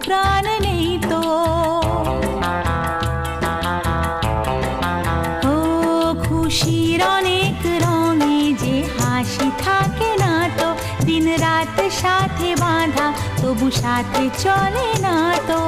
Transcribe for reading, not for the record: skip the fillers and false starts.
প্রাণ নেই তো। ও খুশির অনেক রঙে যে হাসি থাকে না তো, দিন রাত সাথে বাঁধা তবু সাথে চলে না তো।